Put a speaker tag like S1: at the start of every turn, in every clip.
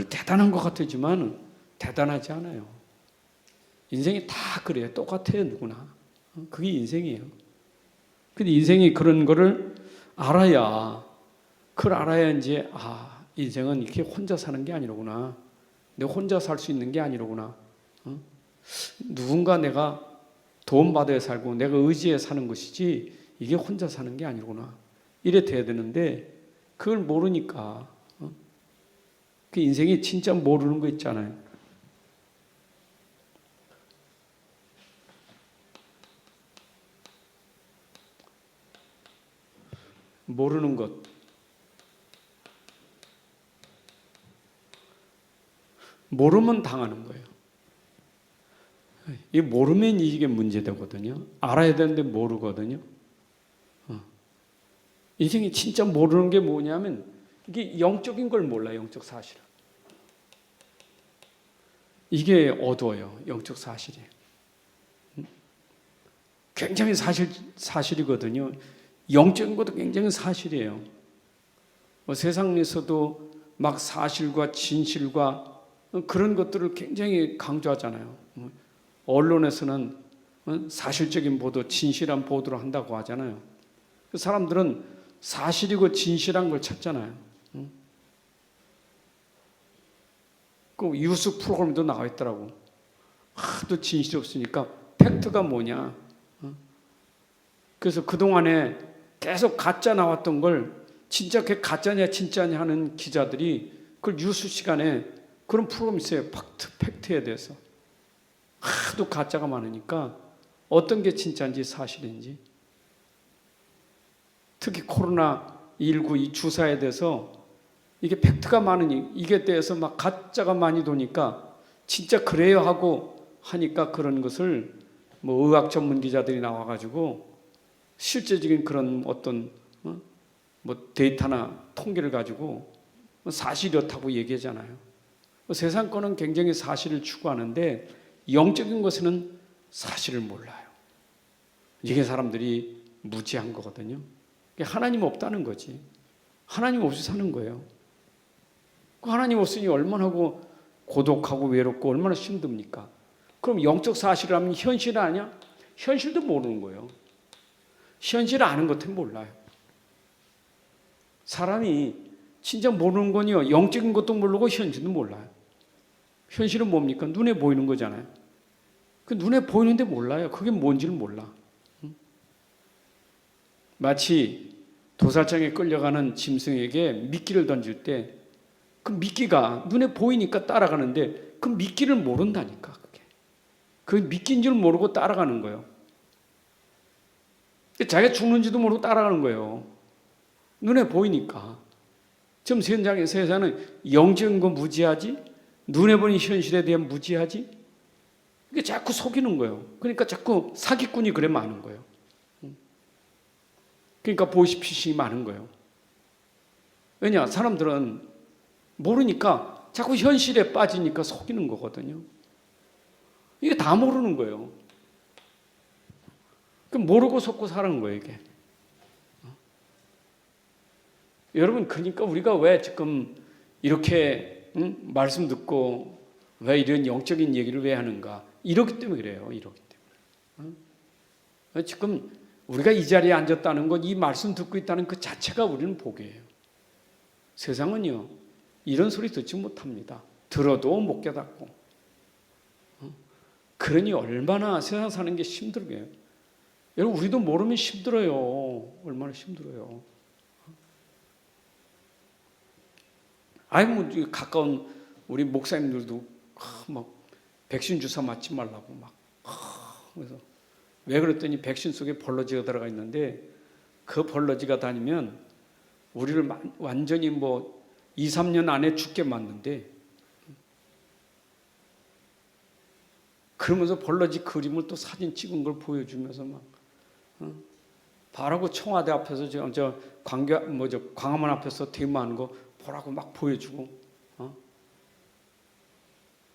S1: 대단한 것 같지만 대단하지 않아요. 인생이 다 그래요. 똑같아요, 누구나. 그게 인생이에요. 근데 인생이 그런 거를 알아야, 그걸 알아야 이제, 인생은 이렇게 혼자 사는 게 아니로구나. 내가 혼자 살 수 있는 게 아니로구나. 누군가 내가 도움받아야 살고 내가 의지해 사는 것이지 이게 혼자 사는 게 아니구나. 이래 돼야 되는데 그걸 모르니까 그 인생이 진짜 모르는 거 있잖아요. 모르는 것. 모르면 당하는 거예요. 이 모르면 이게 문제되거든요. 알아야 되는데 모르거든요. 인생이 진짜 모르는 게 뭐냐면 이게 영적인 걸 몰라요. 영적 사실을. 이게 어두워요. 영적 사실이. 굉장히 사실이거든요. 영적인 것도 굉장히 사실이에요. 세상에서도 막 사실과 진실과 그런 것들을 굉장히 강조하잖아요. 언론에서는 사실적인 보도, 진실한 보도를 한다고 하잖아요. 그 사람들은 사실이고 진실한 걸 찾잖아요. 그 뉴스 프로그램도 나와 있더라고. 하도 진실이 없으니까 팩트가 뭐냐. 그래서 그동안에 계속 가짜 나왔던 걸 진짜 그게 가짜냐 진짜냐 하는 기자들이 그 뉴스 시간에 그런 프로그램이 있어요. 팩트에 대해서. 하도 가짜가 많으니까 어떤 게 진짜인지 사실인지. 특히 코로나19 이 주사에 대해서 이게 팩트가 많으니 이게 대해서 막 가짜가 많이 도니까 진짜 그래요 하고 하니까 그런 것을 뭐 의학 전문 기자들이 나와가지고 실제적인 그런 어떤 뭐 데이터나 통계를 가지고 사실이었다고 얘기하잖아요. 세상 거는 굉장히 사실을 추구하는데 영적인 것에는 사실을 몰라요. 이게 사람들이 무지한 거거든요. 하나님 없다는 거지. 하나님 없이 사는 거예요. 하나님 없으니 얼마나 고독하고 외롭고 얼마나 힘듭니까? 그럼 영적 사실이라면 현실 아니야? 현실도 모르는 거예요. 현실을 아는 것은 몰라요. 사람이 진짜 모르는 건요, 영적인 것도 모르고 현실도 몰라요. 현실은 뭡니까? 눈에 보이는 거잖아요. 그 눈에 보이는데 몰라요. 그게 뭔지를 몰라. 마치 도살장에 끌려가는 짐승에게 미끼를 던질 때 그 미끼가 눈에 보이니까 따라가는데 그 미끼를 모른다니까. 그 미끼인 줄 모르고 따라가는 거예요. 자기가 죽는지도 모르고 따라가는 거예요. 눈에 보이니까. 지금 세상은 영적인 거 무지하지? 눈에 보이는 현실에 대한 무지하지? 이게 자꾸 속이는 거예요. 그러니까 자꾸 사기꾼이 그래 많은 거예요. 그러니까 보이스피싱이 많은 거예요. 왜냐? 사람들은 모르니까 자꾸 현실에 빠지니까 속이는 거거든요. 이게 다 모르는 거예요. 그럼 모르고 속고 사는 거예요, 이게. 여러분, 그러니까 우리가 왜 지금 이렇게 말씀 듣고 왜 이런 영적인 얘기를 왜 하는가? 이렇기 때문에 그래요. 이렇기 때문에. 지금 우리가 이 자리에 앉았다는 건 이 말씀 듣고 있다는 그 자체가 우리는 복이에요. 세상은요, 이런 소리 듣지 못합니다. 들어도 못 깨닫고. 그러니 얼마나 세상 사는 게 힘들게요. 여러분, 우리도 모르면 힘들어요. 얼마나 힘들어요. 뭐 가까운 우리 목사님들도 막 백신 주사 맞지 말라고 막. 그래서 왜 그랬더니 백신 속에 벌러지가 들어가 있는데 그 벌러지가 다니면 우리를 완전히 2, 3년 안에 죽게 만든대. 그러면서 벌러지 그림을 또 사진 찍은 걸 보여주면서 막 바라고 청와대 앞에서 광화문 앞에서 데모하는 거 보라고 막 보여주고.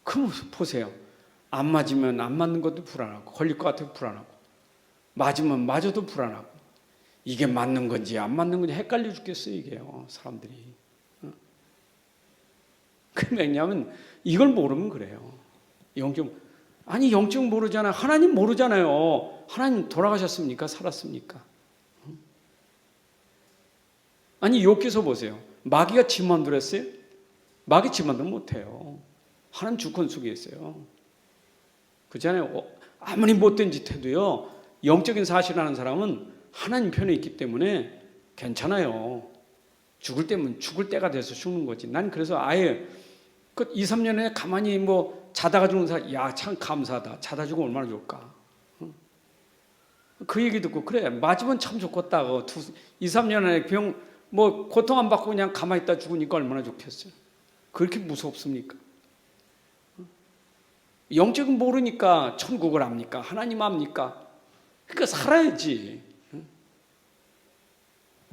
S1: 그럼 보세요. 안 맞으면 안 맞는 것도 불안하고 걸릴 것 같아도 불안하고 맞으면 맞아도 불안하고 이게 맞는 건지 안 맞는 건지 헷갈려 죽겠어요. 이게요. 사람들이. 왜냐하면 이걸 모르면 그래요. 영적 모르잖아요. 하나님 모르잖아요. 하나님 돌아가셨습니까? 살았습니까? 아니 욥기서 보세요. 마귀가 지 맘대로 했어요? 마귀 지 맘대로 못해요. 하나님 주권 속에 있어요. 그렇잖아요. 아무리 못된 짓 해도요, 영적인 사실을 아는 사람은 하나님 편에 있기 때문에 괜찮아요. 죽을 때면 죽을 때가 돼서 죽는 거지. 난 그래서 아예 그 2, 3년에 가만히 뭐 자다가 죽는 사람, 야, 참 감사하다. 자다 죽으면 얼마나 좋을까. 그 얘기 듣고, 그래, 맞으면 참 좋겠다. 2, 3년 안에 뭐 고통 안 받고 그냥 가만히 있다 죽으니까 얼마나 좋겠어요. 그렇게 무섭습니까? 영적은 모르니까 천국을 압니까? 하나님 압니까? 그러니까 살아야지.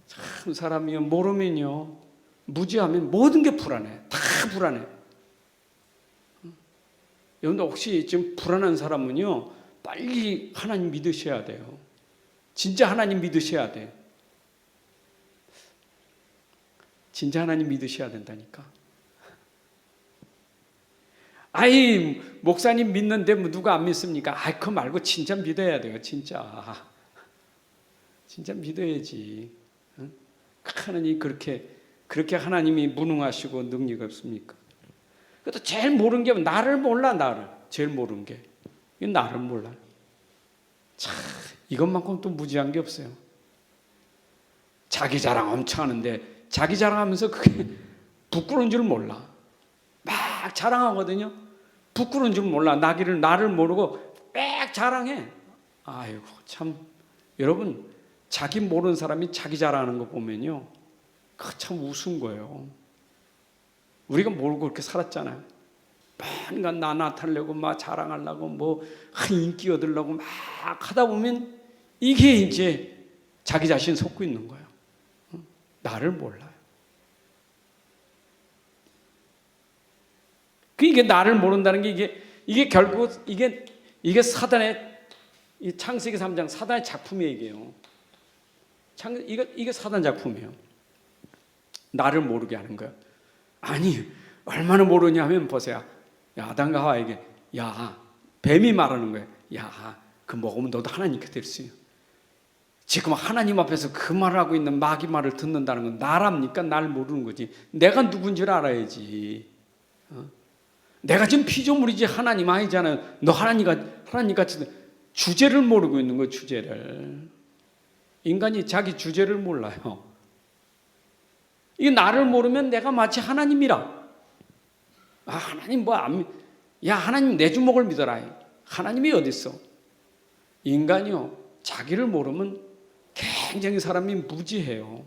S1: 참 사람이 모르면요, 무지하면 모든 게 불안해. 다 불안해. 여러분들 혹시 지금 불안한 사람은요, 빨리 하나님 믿으셔야 돼요. 진짜 하나님 믿으셔야 돼. 진짜 하나님 믿으셔야 된다니까. 아이, 목사님 믿는데 뭐 누가 안 믿습니까? 아이, 그거 말고 진짜 믿어야 돼요. 진짜 믿어야지. 응? 하나님 그렇게 하나님이 무능하시고 능력이 없습니까? 그래도 제일 모르는 게 나를 몰라. 나를 제일 모르는 게 나를 몰라. 참 이것만큼 또 무지한 게 없어요. 자기 자랑 엄청 하는데 자기 자랑하면서 그게 부끄러운 줄 몰라. 막 자랑하거든요. 부끄러운 줄 몰라. 나를 모르고 빽 자랑해. 아이고 참, 여러분 자기 모르는 사람이 자기 자랑하는 거 보면요, 참 우스운 거예요. 우리가 모르고 그렇게 살았잖아요. 뭔가 나 나타내려고 막 자랑하려고 뭐 인기 얻으려고 막 하다 보면 이게 이제 자기 자신 속고 있는 거예요. 나를 몰라요. 이게 나를 모른다는 게 이게 결국 이게 사단의, 이 창세기 3장 사단의 작품이에요. 이게요. 이게 사단 작품이에요. 나를 모르게 하는 거예요. 아니 얼마나 모르냐 하면 보세요. 야, 아담과 하와에게, 야, 뱀이 말하는 거예요. 야, 그 먹으면 너도 하나님께 될 수 있어요. 지금 하나님 앞에서 그 말을 하고 있는 마귀 말을 듣는다는 건 나랍니까? 날 모르는 거지. 내가 누군지를 알아야지. 내가 지금 피조물이지 하나님 아니잖아요. 너 하나님같이 주제를 모르고 있는 거예요. 주제를. 인간이 자기 주제를 몰라요. 이게 나를 모르면 내가 마치 하나님이라. 아, 하나님 야, 하나님 내 주먹을 믿어라. 하나님이 어디 있어? 인간이요, 자기를 모르면 굉장히 사람이 무지해요.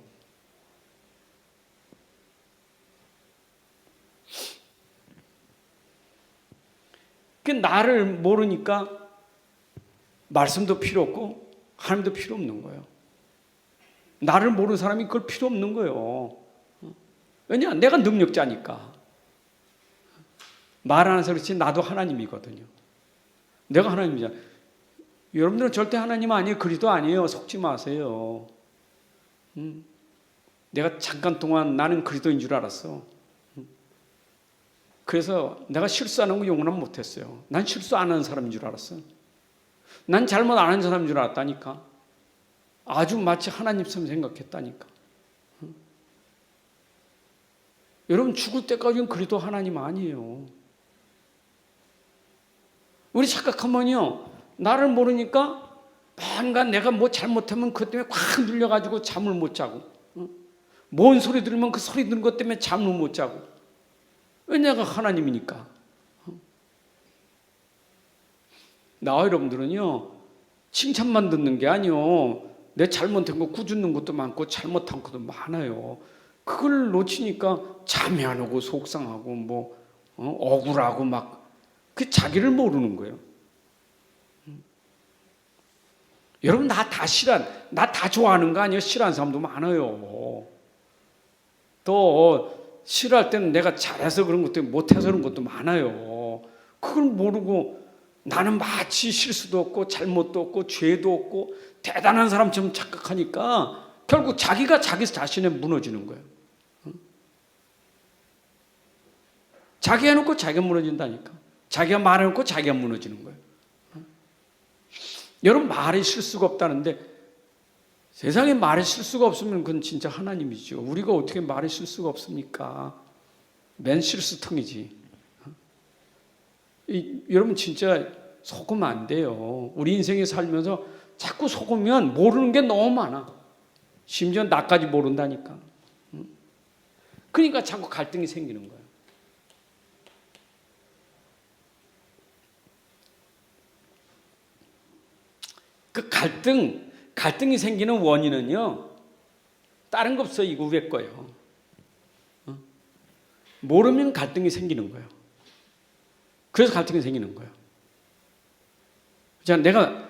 S1: 그 나를 모르니까 말씀도 필요 없고 하나님도 필요 없는 거예요. 나를 모르는 사람이 그걸 필요 없는 거예요. 왜냐? 내가 능력자니까. 말 안 해서 그렇지 나도 하나님이거든요. 내가 하나님이잖아. 여러분들은 절대 하나님 아니에요. 그리스도 아니에요. 속지 마세요. 내가 잠깐 동안 나는 그리스도인 줄 알았어. 그래서 내가 실수하는 거 용납 못했어요. 난 실수 안 하는 사람인 줄 알았어. 난 잘못 안 하는 사람인 줄 알았다니까. 아주 마치 하나님처럼 생각했다니까. 여러분 죽을 때까지는 그리스도 하나님 아니에요. 우리 착각하면요, 나를 모르니까 뭔가 내가 뭐 잘못하면 그것 때문에 확 눌려가지고 잠을 못 자고, 뭔 소리 들으면 그 소리 듣는 것 때문에 잠을 못 자고. 왜? 내가 하나님이니까. 나와 여러분들은요, 칭찬만 듣는 게 아니요, 내 잘못한 거 꾸짖는 것도 많고 잘못한 것도 많아요. 그걸 놓치니까 잠이 안 오고 속상하고 뭐 억울하고 막 그 자기를 모르는 거예요. 여러분 나 다 좋아하는 거 아니에요? 싫어하는 사람도 많아요. 또 싫어할 때는 내가 잘해서 그런 것도 못해서 그런 것도 많아요. 그걸 모르고 나는 마치 실수도 없고 잘못도 없고 죄도 없고 대단한 사람처럼 착각하니까 결국 자기가 자기 자신에 무너지는 거예요. 자기가 해놓고 자기가 무너진다니까. 자기가 말해놓고 자기가 무너지는 거예요. 여러분, 말에 실수가 없다는데 세상에 말에 실수가 없으면 그건 진짜 하나님이죠. 우리가 어떻게 말에 실수가 없습니까? 맨 실수통이지. 여러분, 진짜 속으면 안 돼요. 우리 인생에 살면서 자꾸 속으면 모르는 게 너무 많아. 심지어 나까지 모른다니까. 그러니까 자꾸 갈등이 생기는 거예요. 그 갈등이 생기는 원인은요, 다른 거 없어요. 이거 왜 거예요? 모르면 갈등이 생기는 거예요. 그래서 갈등이 생기는 거예요. 자, 내가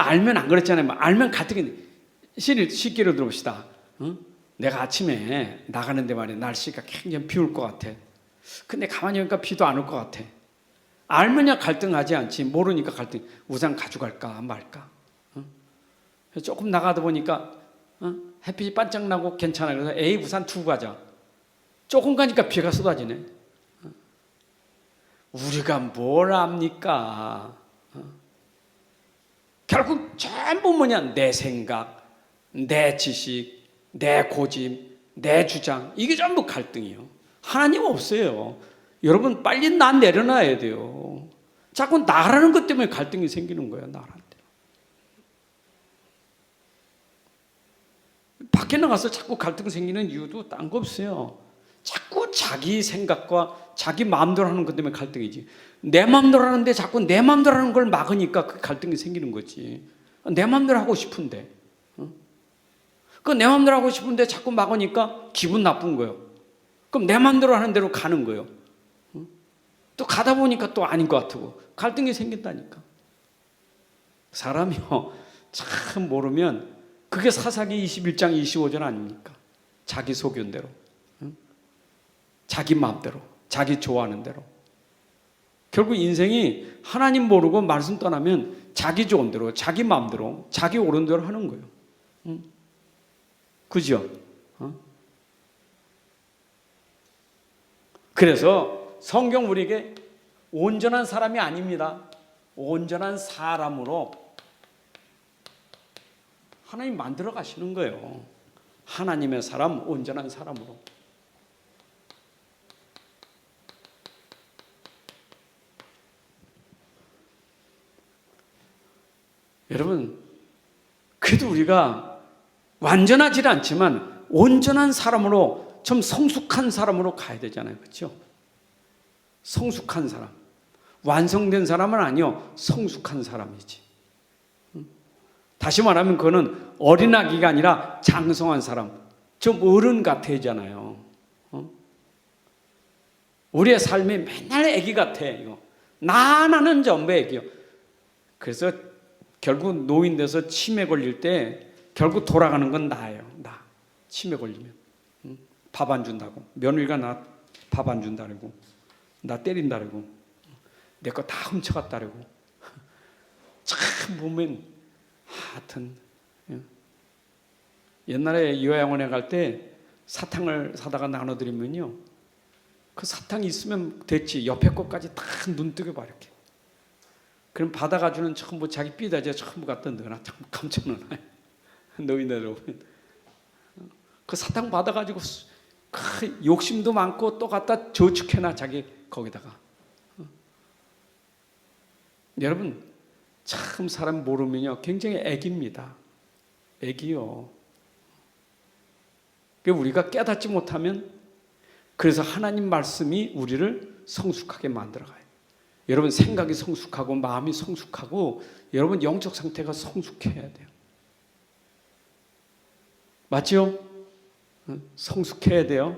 S1: 알면 안 그랬잖아요. 알면 갈등이, 쉽게로 들어봅시다. 내가 아침에 나가는데 말이야, 날씨가 굉장히 비 올 것 같아. 근데 가만히 보니까 비도 안 올 것 같아. 알면야 갈등하지 않지. 모르니까 갈등. 우산 가져갈까 말까. 조금 나가다 보니까 햇빛이 반짝 나고 괜찮아. 그래서 에이, 우산 두고 가자. 조금 가니까 비가 쏟아지네. 우리가 뭘 압니까? 결국 전부 뭐냐? 내 생각, 내 지식, 내 고집, 내 주장. 이게 전부 갈등이에요. 하나님 없어요. 여러분, 빨리 나 내려놔야 돼요. 자꾸 나라는 것 때문에 갈등이 생기는 거예요. 나라한테. 밖에 나가서 자꾸 갈등 생기는 이유도 딴 거 없어요. 자꾸 자기 생각과 자기 마음대로 하는 것 때문에 갈등이지. 내 마음대로 하는데 자꾸 내 마음대로 하는 걸 막으니까 그 갈등이 생기는 거지. 내 마음대로 하고 싶은데. 그 내 마음대로 하고 싶은데 자꾸 막으니까 기분 나쁜 거예요. 그럼 내 마음대로 하는 대로 가는 거예요. 또 가다 보니까 또 아닌 것 같고 갈등이 생긴다니까. 사람이요, 참 모르면 그게 사사기 21장 25절 아닙니까? 자기 소견대로, 자기 마음대로, 자기 좋아하는 대로. 결국 인생이 하나님 모르고 말씀 떠나면 자기 좋은 대로, 자기 마음대로, 자기 옳은 대로 하는 거예요. 그죠? 그래서 성경 우리에게 온전한 사람이 아닙니다. 온전한 사람으로 하나님 만들어 가시는 거예요. 하나님의 사람, 온전한 사람으로. 여러분, 그래도 우리가 완전하지 않지만 온전한 사람으로, 좀 성숙한 사람으로 가야 되잖아요. 그렇죠? 성숙한 사람. 완성된 사람은 아니요, 성숙한 사람이지. 다시 말하면 그거는 어린아기가 아니라 장성한 사람, 좀 어른 같아잖아요. 우리의 삶이 맨날 아기 같아. 이거 나는 전부 아기요. 그래서 결국 노인 돼서 치매 걸릴 때 결국 돌아가는 건 나예요. 나 치매 걸리면 밥 안 준다고, 며느리가 나 밥 안 준다고, 나 때린다고, 내 거 다 훔쳐갔다고. 참 보면 하여튼 옛날에 요양원에 갈 때 사탕을 사다가 나눠드리면요, 그 사탕이 있으면 됐지, 옆에 것까지 다 눈뜨게 봐 이렇게. 그럼 받아가주는 전부 자기 삐다지에 전부 갖다 넣어놔. 참 깜짝 놀라요. 노인들 오면 그 사탕 받아가지고 욕심도 많고 또 갖다 저축해놔 자기 거기다가. 여러분, 참 사람 모르면요 굉장히 애기입니다. 애기요. 우리가 깨닫지 못하면, 그래서 하나님 말씀이 우리를 성숙하게 만들어가요. 여러분, 생각이 성숙하고 마음이 성숙하고 여러분 영적 상태가 성숙해야 돼요. 맞죠? 성숙해야 돼요.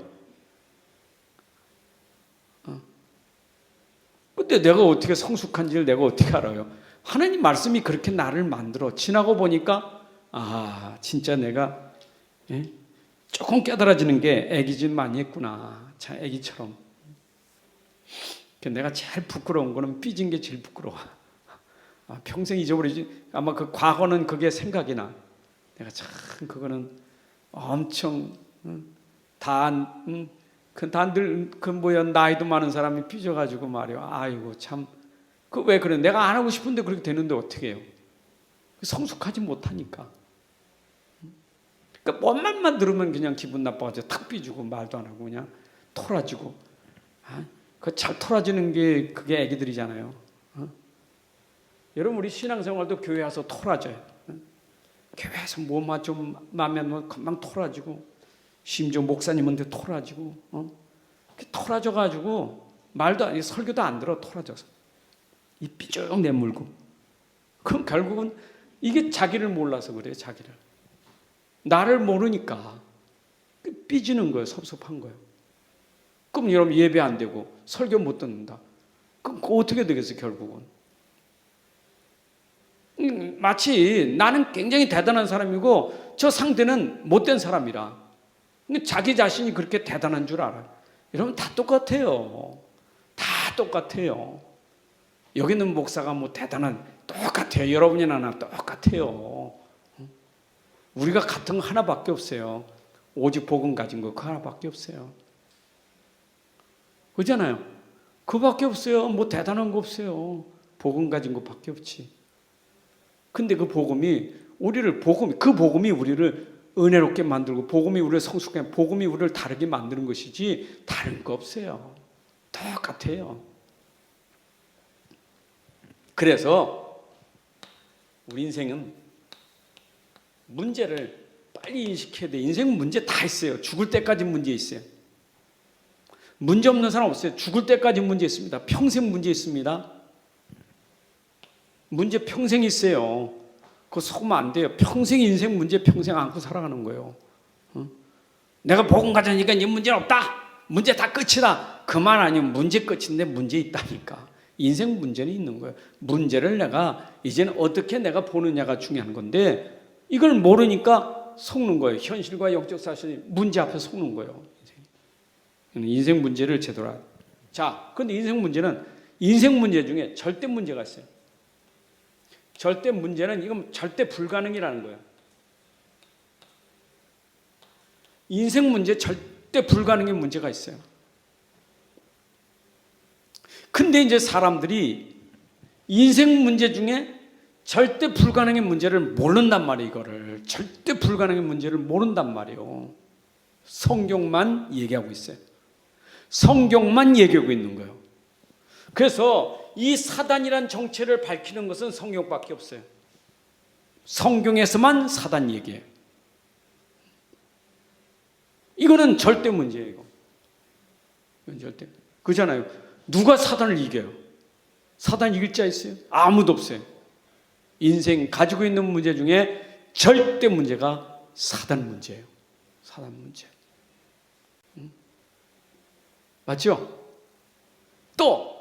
S1: 근데 내가 어떻게 성숙한지를 내가 어떻게 알아요? 하나님 말씀이 그렇게 나를 만들어. 지나고 보니까 진짜 내가 조금 깨달아지는 게 애기짓 많이 했구나. 참 애기처럼. 내가 제일 부끄러운 거는 삐진 게 제일 부끄러워. 평생 잊어버리지. 아마 그 과거는 그게 생각이 나. 내가 참 그거는 엄청 다 그 단들 그 뭐야 나이도 많은 사람이 삐져가지고 말이야. 아이고 참 그 왜 그래? 내가 안 하고 싶은데 그렇게 되는데 어떻게 해요? 성숙하지 못하니까. 그러니까 뭔 말만 들으면 그냥 기분 나빠가지고 탁 삐지고 말도 안 하고 그냥 토라지고. 그 잘 토라지는 게 그게 애기들이잖아요. 여러분 우리 신앙생활도 교회 와서 토라져요. 교회에서 뭐만 좀 마음에 안 들면 금방 토라지고 심지어 목사님한테 토라지고 토라져가지고 말도 안 설교도 안 들어 토라져서 이 삐쭉 내물고 그럼 결국은 이게 자기를 몰라서 그래요. 자기를 나를 모르니까 삐지는 거예요. 섭섭한 거예요. 그럼 여러분 예배 안 되고 설교 못 듣는다. 그럼 어떻게 되겠어요? 결국은 마치 나는 굉장히 대단한 사람이고 저 상대는 못된 사람이라 자기 자신이 그렇게 대단한 줄 알아요. 여러분 다 똑같아요. 다 똑같아요. 여기 있는 목사가 뭐 대단한 똑같아요. 여러분이나 나 똑같아요. 우리가 같은 거 하나밖에 없어요. 오직 복음 가진 거 그 하나밖에 없어요. 그렇잖아요. 그밖에 없어요. 뭐 대단한 거 없어요. 복음 가진 것밖에 없지. 근데 그 복음이 그 복음이 우리를 은혜롭게 만들고 복음이 우리를 성숙하게 복음이 우리를 다르게 만드는 것이지 다른 거 없어요. 똑같아요. 그래서 우리 인생은 문제를 빨리 인식해야 돼. 인생 문제 다 있어요. 죽을 때까지 문제 있어요. 문제 없는 사람 없어요. 죽을 때까지 문제 있습니다. 평생 문제 있습니다. 문제 평생 있어요. 그거 속으면 안 돼요. 평생 인생 문제 평생 안고 살아가는 거예요. 내가 복음 가져니까 이 문제는 없다. 문제 다 끝이다. 그 말 아니면 문제 끝인데 문제 있다니까. 인생 문제는 있는 거예요. 문제를 내가 이제는 어떻게 내가 보느냐가 중요한 건데 이걸 모르니까 속는 거예요. 현실과 영적 사실이 문제 앞에 속는 거예요. 인생 문제를 제대로 알아요. 자, 그런데 인생 문제 중에 절대 문제가 있어요. 절대 문제는 이건 절대 불가능이라는 거예요. 인생 문제 절대 불가능의 문제가 있어요. 근데 이제 사람들이 인생 문제 중에 절대 불가능의 문제를 모른단 말이에요. 이거를 절대 불가능의 문제를 모른단 말이에요. 성경만 얘기하고 있어요. 성경만 얘기하고 있는 거예요. 그래서 이 사단이란 정체를 밝히는 것은 성경밖에 없어요. 성경에서만 사단 얘기해요. 이거는 절대 문제예요. 이건 절대. 그잖아요. 누가 사단을 이겨요? 사단 이길 자 있어요? 아무도 없어요. 인생 가지고 있는 문제 중에 절대 문제가 사단 문제예요. 사단 문제. 맞죠? 또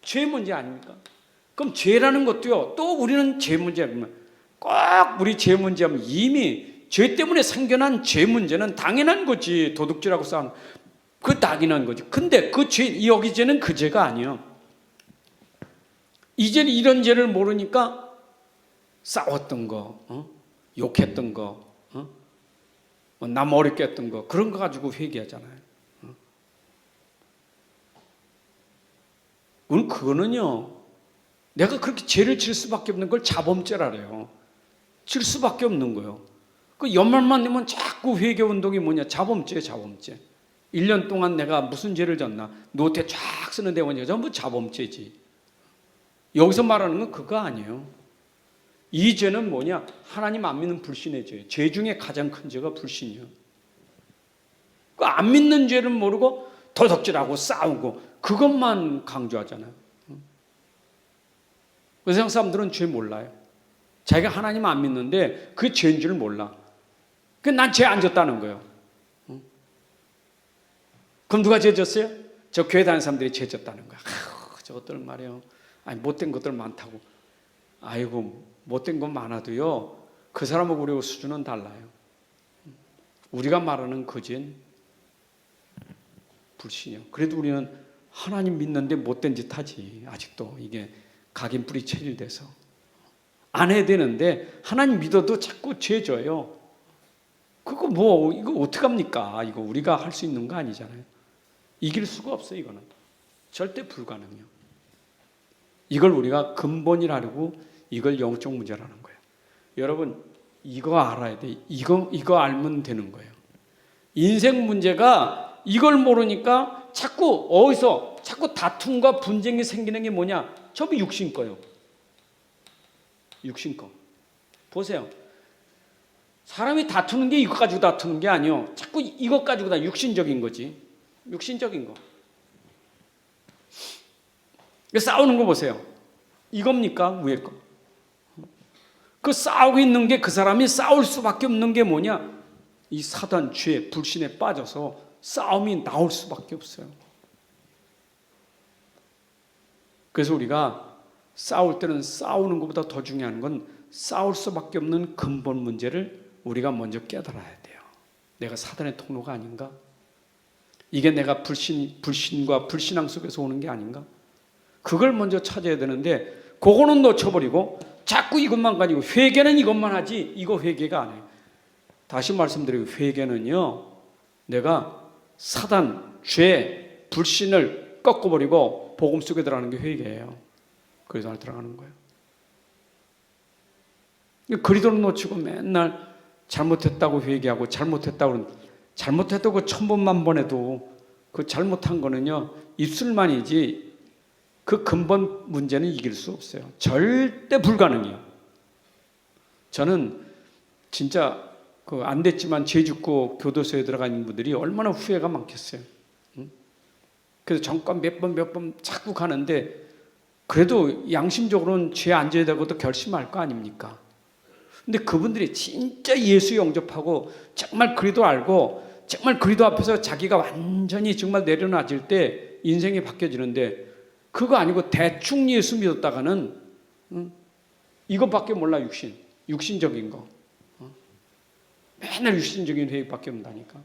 S1: 죄 문제 아닙니까? 그럼 죄라는 것도요. 또 우리는 죄 문제 하면 꼭 우리 죄 문제하면 이미 죄 때문에 생겨난 죄 문제는 당연한 거지. 도둑질하고 싸우는 그 당연한 거지. 근데 그 죄 여기 죄는 그 죄가 아니에요. 이제는 이런 죄를 모르니까 싸웠던 거, 욕했던 거, 남 어렵게 했던 거 그런 거 가지고 회개하잖아요. 그거는요. 내가 그렇게 죄를 질 수밖에 없는 걸 자범죄라래요. 질 수밖에 없는 거예요. 그 연말만 되면 자꾸 회개 운동이 뭐냐? 자범죄. 1년 동안 내가 무슨 죄를 졌나? 노트 쫙 쓰는 대원이 전부 자범죄지. 여기서 말하는 건 그거 아니에요. 이 죄는 뭐냐? 하나님 안 믿는 불신의 죄. 죄 중에 가장 큰 죄가 불신이에요. 그 안 믿는 죄를 모르고 도둑질하고 싸우고 그것만 강조하잖아요. 세상 사람들은 죄 몰라요. 자기가 하나님 안 믿는데 그게 죄인 줄 몰라. 난 죄 안 졌다는 거예요. 그럼 누가 죄 졌어요? 저 교회 다니는 사람들이 죄 졌다는 거야. 저것들 말이에요. 아니 못된 것들 많다고. 아이고 못된 건 많아도요. 그 사람하고 우리 수준은 달라요. 우리가 말하는 그 죄는 불신이요. 그래도 우리는 하나님 믿는데 못된 짓 하지. 아직도 이게 각인 뿌리 체질돼서 안 해야 되는데 하나님 믿어도 자꾸 죄 져요. 그거 뭐 이거 어떡합니까? 이거 우리가 할 수 있는 거 아니잖아요. 이길 수가 없어요. 이거는 절대 불가능해요. 이걸 우리가 근본이라고 이걸 영적 문제라는 거예요. 여러분 이거 알아야 돼. 이거 알면 되는 거예요. 인생 문제가 이걸 모르니까 자꾸 어디서 자꾸 다툼과 분쟁이 생기는 게 뭐냐? 전부 육신 거예요. 육신 거. 보세요. 사람이 다투는 게 이것 가지고 다투는 게 아니요. 자꾸 이것 가지고 다 육신적인 거지. 육신적인 거. 싸우는 거 보세요. 이겁니까? 위에 거. 그 싸우고 있는 게 그 사람이 싸울 수밖에 없는 게 뭐냐? 이 사단, 죄, 불신에 빠져서 싸움이 나올 수밖에 없어요. 그래서 우리가 싸울 때는 싸우는 것보다 더 중요한 건 싸울 수밖에 없는 근본 문제를 우리가 먼저 깨달아야 돼요. 내가 사단의 통로가 아닌가? 이게 내가 불신과 불신앙 속에서 오는 게 아닌가? 그걸 먼저 찾아야 되는데 그거는 놓쳐버리고 자꾸 이것만 가지고 회개는 이것만 하지 이거 회개가 안 해요. 다시 말씀드리고 회개는요. 내가 사단, 죄, 불신을 꺾어버리고 복음 속에 들어가는 게 회개예요. 그래서 들어가는 거예요. 그리도를 놓치고 맨날 잘못했다고 회개하고 잘못했다고 그 1000번만 해도 그 잘못한 거는요 입술만이지 그 근본 문제는 이길 수 없어요. 절대 불가능해요. 저는 진짜 그 안 됐지만 죄 짓고 교도소에 들어가 있는 분들이 얼마나 후회가 많겠어요. 그래서 정권 몇 번 자꾸 가는데 그래도 양심적으로는 죄 안 져야 되고도 결심할 거 아닙니까? 근데 그분들이 진짜 예수 영접하고 정말 그리도 알고 정말 그리도 앞에서 자기가 완전히 정말 내려놔질 때 인생이 바뀌어지는데 그거 아니고 대충 예수 믿었다가는 이것밖에 몰라. 육신적인 거. 맨날 육신적인 회의밖에 없다니까.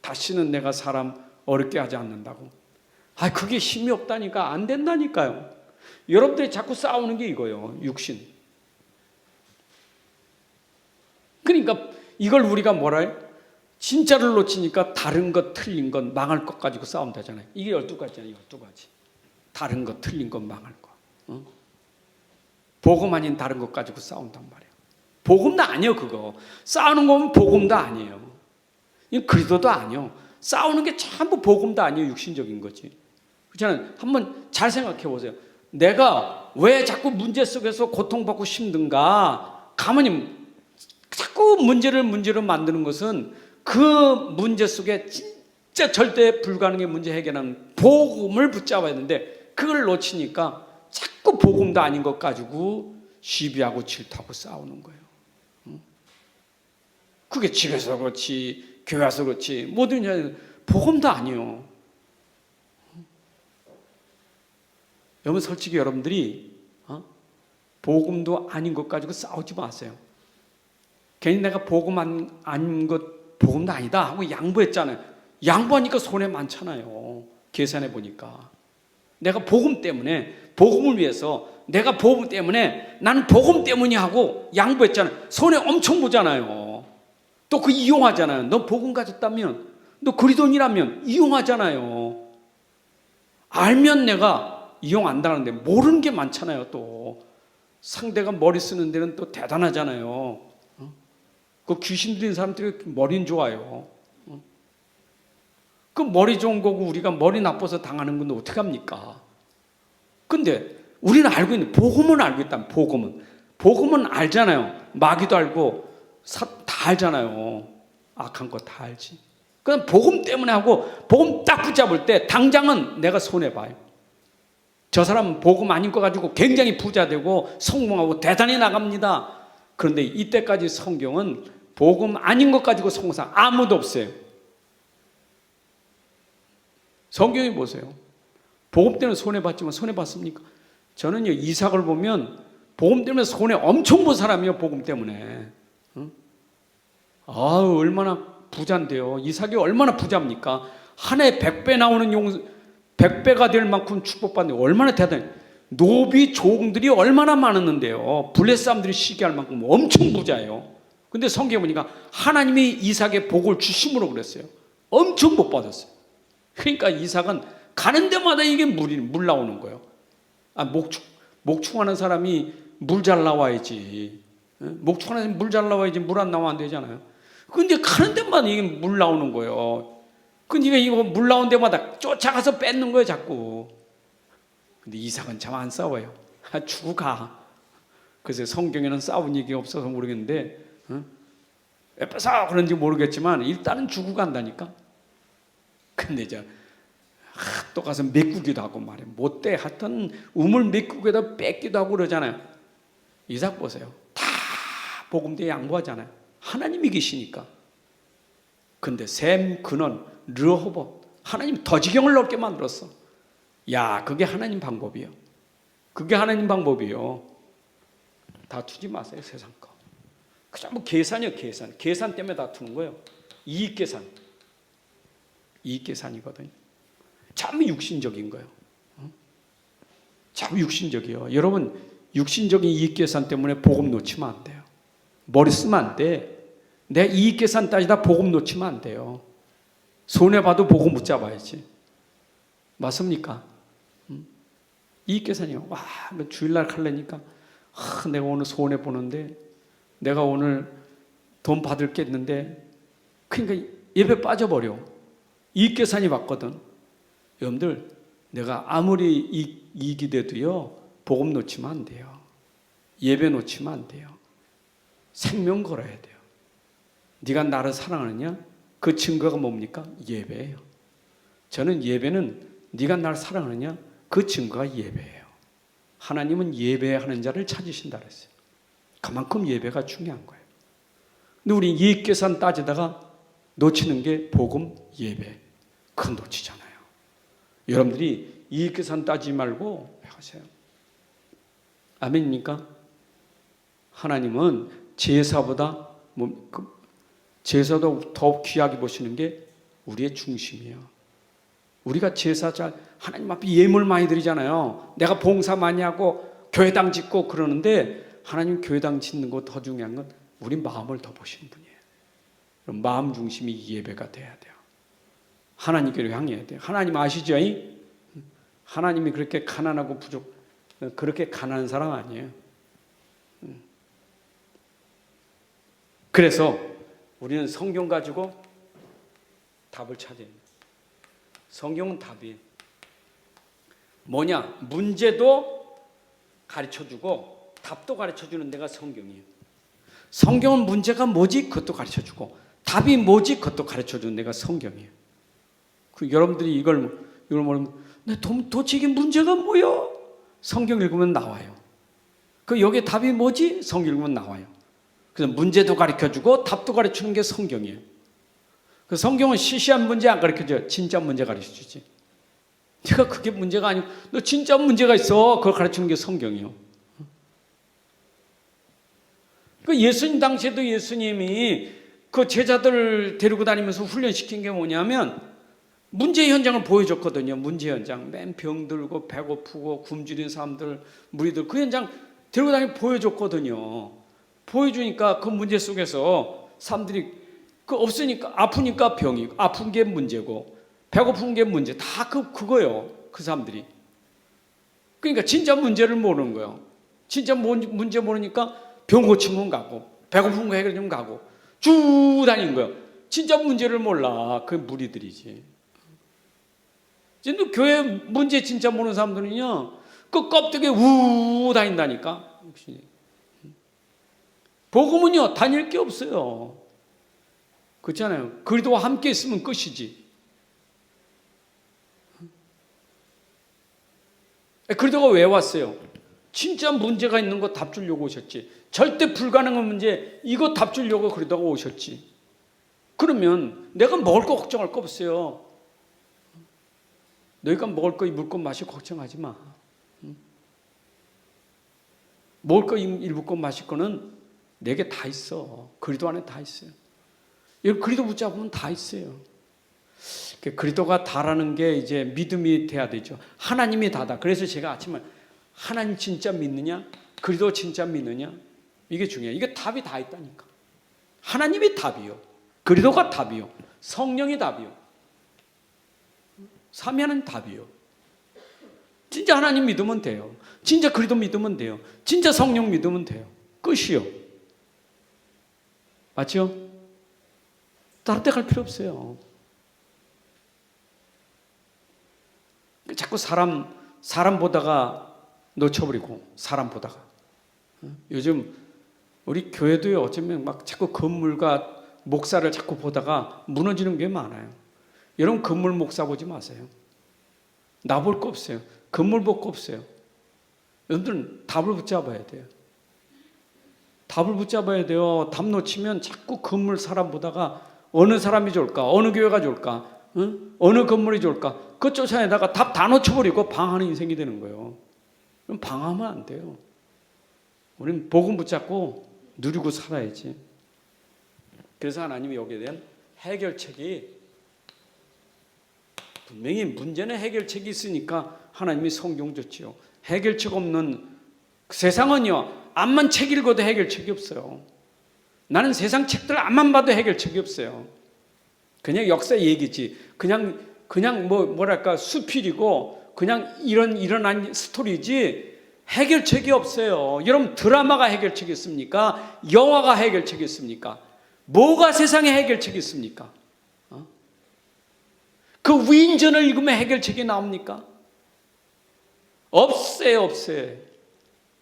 S1: 다시는 내가 사람 어렵게 하지 않는다고. 그게 힘이 없다니까. 안 된다니까요. 여러분들이 자꾸 싸우는 게 이거예요. 육신. 그러니까 이걸 우리가 뭐라 해요? 진짜를 놓치니까 다른 것 틀린 것 망할 것 가지고 싸운다잖아요. 이게 12가지잖아요. 12가지. 다른 것 틀린 것 망할 거. 복음 아닌 다른 것 가지고 싸운단 말이에요. 복음도 아니에요. 그거 싸우는 거면 복음도 아니에요. 그리스도도 아니에요. 싸우는 게 전부 복음도 아니에요. 육신적인 거지. 그렇잖아요. 한번 잘 생각해 보세요. 내가 왜 자꾸 문제 속에서 고통받고 힘든가? 가만히 자꾸 문제를 만드는 것은 그 문제 속에 진짜 절대 불가능의 문제 해결하는 복음을 붙잡아야 되는데 그걸 놓치니까 자꾸 복음도 아닌 것 가지고 시비하고 질투하고 싸우는 거예요. 그게 집에서 그렇지 교회에서 그렇지 모든 복음도 아니에요. 여러분 솔직히 여러분들이 복음도 아닌 것 가지고 싸우지 마세요. 괜히 내가 복음 아닌 것 복음도 아니다 하고 양보했잖아요. 양보하니까 손해 많잖아요. 계산해 보니까 내가 복음 때문에 복음을 위해서 내가 복음 때문에 나는 복음 때문이 하고 양보했잖아요. 손해 엄청 보잖아요. 또 그 이용하잖아요. 너 복음 가졌다면 너 그리스도인이라면 이용하잖아요. 알면 내가 이용 안 당하는데 모르는 게 많잖아요. 또 상대가 머리 쓰는 데는 또 대단하잖아요. 그 귀신 들린 사람들이 머리는 좋아요. 그 머리 좋은 거고 우리가 머리 나빠서 당하는 건데 어떡합니까? 근데 우리는 알고 있는 복음은 알고 있다. 복음은 알잖아요. 마귀도 알고 다 알잖아요. 악한 거 다 알지. 그냥 복음 때문에 하고 복음 딱 붙잡을 때 당장은 내가 손해봐요. 저 사람은 복음 아닌 거 가지고 굉장히 부자되고 성공하고 대단히 나갑니다. 그런데 이때까지 성경은 복음 아닌 것 가지고 성공한 아무도 없어요. 성경이 보세요. 복음 때문에 손해봤지만 손해봤습니까? 저는요 이삭을 보면 복음 때문에 손해 엄청 본 사람이에요. 복음 때문에. 얼마나 부자인데요. 이삭이 얼마나 부자입니까? 한 해 100배 나오는 100배가 될 만큼 축복받는데 얼마나 대단해. 노비 조공들이 얼마나 많았는데요. 블레 사람들이 시기할 만큼 엄청 부자예요. 근데 성경에 보니까 하나님이 이삭의 복을 주심으로 그랬어요. 엄청 복 받았어요. 그러니까 이삭은 가는 데마다 이게 물 나오는 거예요. 목축하는 사람이 물 잘 나와야지. 목축하는 사람이 물 잘 나와야지. 물 안 나오면 안 되잖아요. 근데 가는 데마다 이게 물 나오는 거예요. 그러니까 이거 물 나온 데마다 쫓아가서 뺏는 거예요, 자꾸. 근데 이삭은 참 안 싸워요. 주고 가. 그래서 성경에는 싸운 얘기 없어서 모르겠는데, 왜 뺏어 그런지 모르겠지만 일단은 주고 간다니까. 근데 또 가서 메꾸기도 하고 말이에요. 못돼 하여튼 우물 메꾸기에다 뺏기도 하고 그러잖아요. 이삭 보세요. 다 복음대에 양보하잖아요. 하나님이 계시니까. 근데 셈, 근원, 르호봇, 하나님 더 지경을 넓게 만들었어. 야, 그게 하나님 방법이에요. 그게 하나님 방법이에요. 다투지 마세요, 세상 거. 그냥 뭐 계산이요, 계산. 계산 때문에 다투는 거예요. 이익 계산. 이익 계산이거든요. 참 육신적인 거예요. 참 육신적이에요. 여러분, 육신적인 이익 계산 때문에 복음 놓치면 안 돼요. 머리 쓰면 안 돼. 내 이익 계산 따지다 복음 놓치면 안 돼요. 손해봐도 복음 붙잡아야지. 맞습니까? 이익 계산이요. 와, 주일날 갈래니까 내가 오늘 손해보는데 내가 오늘 돈 받을 게 있는데 그러니까 예배 빠져버려. 이익 계산이 맞거든. 여러분들, 내가 아무리 이익이 돼도요, 복음 놓치면 안 돼요. 예배 놓치면 안 돼요. 생명 걸어야 돼요. 네가 나를 사랑하느냐? 그 증거가 뭡니까? 예배예요. 저는 예배는 네가 나를 사랑하느냐? 그 증거가 예배예요. 하나님은 예배하는 자를 찾으신다 그랬어요. 그만큼 예배가 중요한 거예요. 근데 우리 이익 계산 따지다가 놓치는 게 복음, 예배. 그건 놓치잖아요. 여러분들이 이익 계산 따지지 말고 하세요. 아멘입니까? 하나님은 제사보다 제사도 더 귀하게 보시는 게 우리의 중심이에요. 우리가 제사 하나님 앞에 예물 많이 드리잖아요. 내가 봉사 많이 하고 교회당 짓고 그러는데 하나님 교회당 짓는 거 더 중요한 건 우리 마음을 더 보시는 분이에요. 마음 중심이 예배가 돼야 돼요. 하나님께로 향해야 돼요. 하나님 아시죠? 하나님이 그렇게 가난하고 그렇게 가난한 사람 아니에요. 그래서 우리는 성경 가지고 답을 찾아야 돼요. 성경은 답이에요. 뭐냐? 문제도 가르쳐주고 답도 가르쳐주는 데가 성경이에요. 성경은 문제가 뭐지? 그것도 가르쳐주고 답이 뭐지? 그것도 가르쳐주는 데가 성경이에요. 여러분들이 이걸 모르면 도대체 이게 문제가 뭐야? 성경 읽으면 나와요. 여기에 답이 뭐지? 성경 읽으면 나와요. 그래서 문제도 가르쳐주고 답도 가르쳐주는 게 성경이에요. 성경은 시시한 문제 안 가르쳐줘요. 진짜 문제 가르쳐주지. 내가 그게 문제가 아니고 너 진짜 문제가 있어. 그걸 가르치는 게 성경이에요. 예수님 당시에도 예수님이 그 제자들 데리고 다니면서 훈련시킨 게 뭐냐면 문제 현장을 보여줬거든요. 문제 현장. 맨 병들고 배고프고 굶주린 사람들, 무리들 그 현장 데리고 다니고 보여줬거든요. 보여주니까 그 문제 속에서 사람들이 없으니까 아프니까 병이 아픈 게 문제고 배고픈 게 문제 다 그거예요. 그 사람들이. 그러니까 진짜 문제를 모르는 거예요. 진짜 문제 모르니까 병 고치면 가고 배고픈 거 해결하면 가고 쭉 다니는 거예요. 진짜 문제를 몰라. 그 무리들이지. 근데 교회 문제 진짜 모르는 사람들은요, 그 껍데기에 우 다닌다니까. 복음은요, 다닐 게 없어요. 그렇잖아요. 그리스도와 함께 있으면 끝이지. 그리스도가 왜 왔어요? 진짜 문제가 있는 거 답 주려고 오셨지. 절대 불가능한 문제 이거 답 주려고 그리스도가 오셨지. 그러면 내가 먹을 거 걱정할 거 없어요. 너희가 먹을 거, 입을 거, 마실 거 걱정하지 마. 먹을 거, 입을 거, 마실 거는 내게 다 있어. 그리스도 안에 다 있어요. 여기 그리스도 붙잡으면 다 있어요. 그리스도가 다라는 게 이제 믿음이 돼야 되죠. 하나님이 다다. 그래서 제가 아침에 하나님 진짜 믿느냐? 그리스도 진짜 믿느냐? 이게 중요해요. 이게 답이 다 있다니까. 하나님이 답이요. 그리스도가 답이요. 성령이 답이요. 삼위 하나님 답이요. 진짜 하나님 믿으면 돼요. 진짜 그리스도 믿으면 돼요. 진짜 성령 믿으면 돼요. 끝이요. 맞죠? 다른 데 갈 필요 없어요. 자꾸 사람 보다가 놓쳐버리고, 사람 보다가. 요즘 우리 교회도요, 어쩌면 막 자꾸 건물과 목사를 자꾸 보다가 무너지는 게 많아요. 여러분, 건물 목사 보지 마세요. 나 볼 거 없어요. 건물 볼 거 없어요. 여러분들은 답을 붙잡아야 돼요. 답을 붙잡아야 돼요. 답 놓치면 자꾸 건물 사람 보다가 어느 사람이 좋을까? 어느 교회가 좋을까? 응? 어느 건물이 좋을까? 그것 쫓아내다가 답 다 놓쳐버리고 방황하는 인생이 되는 거예요. 그럼 방황하면 안 돼요. 우리는 복음 붙잡고 누리고 살아야지. 그래서 하나님이 여기에 대한 해결책이, 분명히 문제는 해결책이 있으니까 하나님이 성경 줬지요. 해결책 없는 세상은요, 앞만 책 읽어도 해결책이 없어요. 나는 세상 책들 앞만 봐도 해결책이 없어요. 그냥 역사 얘기지. 그냥 뭐랄까 수필이고 그냥 일어난 스토리지 해결책이 없어요. 여러분, 드라마가 해결책이 있습니까? 영화가 해결책이 있습니까? 뭐가 세상에 해결책이 있습니까? 그 위인전을 읽으면 해결책이 나옵니까? 없어요.